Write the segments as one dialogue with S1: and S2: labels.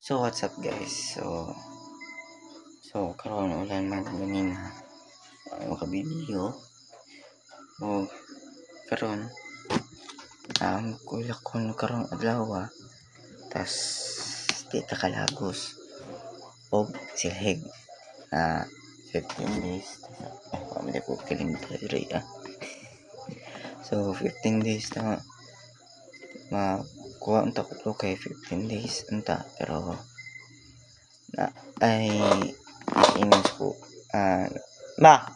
S1: So what's up guys? So karon ulan man ganina makabidyo o karon kulak ko karon adlaw tas di ta kalagos og silhig 15 days pamili ko kalendar so 15 days na makuha unta ko kay 15 days unta pero na ay inis ko ma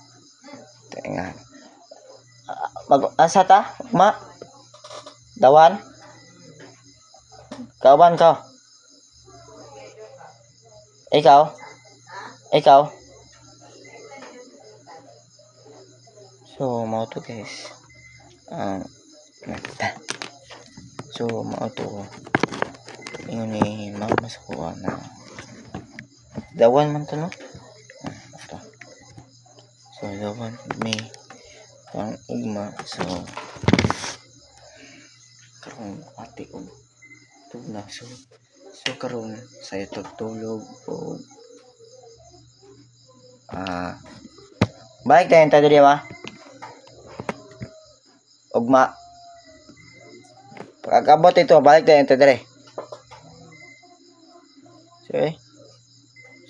S1: tenga asa ta ma dawan kawan ka ikaw so mau to guys so mau to ini mama sa kuha na dawan man to no so dawan may pang ugma so karon ati og tugna so karon sa tulog o balik tayo tayo diri ma ugma pagkabot ito balik tayo diri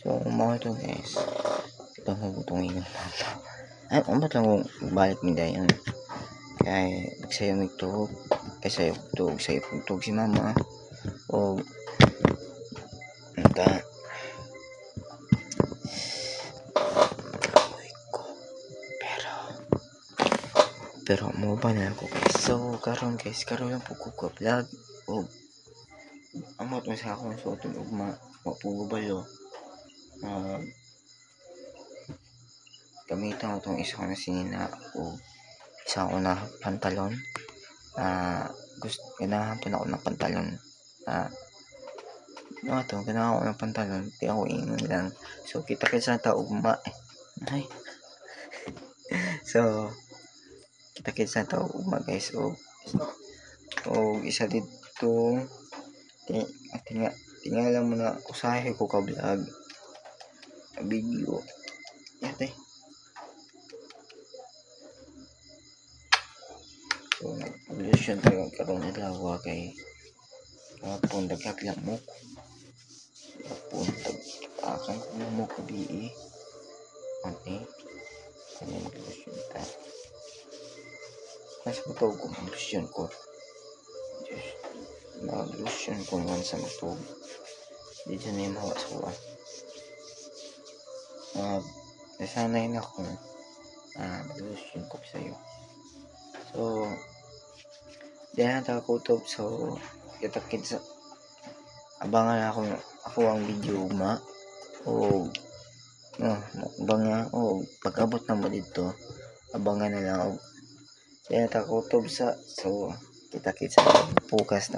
S1: so mau ito guys ito mo butong ingon ay umbat lang kung balik mi dayon kay nagsayo nagtug sayo pugtog si mama o nta pero mo ba na ako guys so karon lang po ko vlog o amot mo sa akong suoton ugma mapugubalo gamitan ko itong isa ko na sinina o isa ko na pantalon ganahan po na ako ng pantalon ganahan ko ng pantalon di ako ingon lang so kita sa tao ugma ay so kita sa tao ugma guys o isa dito tingala mo na usahe ko ka vlog video yate so nag-publisyon tayo karon adlaw kay kapon dagat lang mo kapon akan mo ko di ante kanya mag-publisyon ta mas mo ko publisyon ko just mag-publisyon ko man sa matog di dyan na yung mawa sa kuwan nasanay na ako mag-publisyon ko sa'yo so diyan na kutob so kitakid sa abangan ako ang video ugma o abangan o pag-abot na mo dito abangan na lang diyan na kutob sa so kitakid sa bukas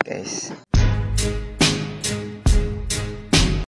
S1: guys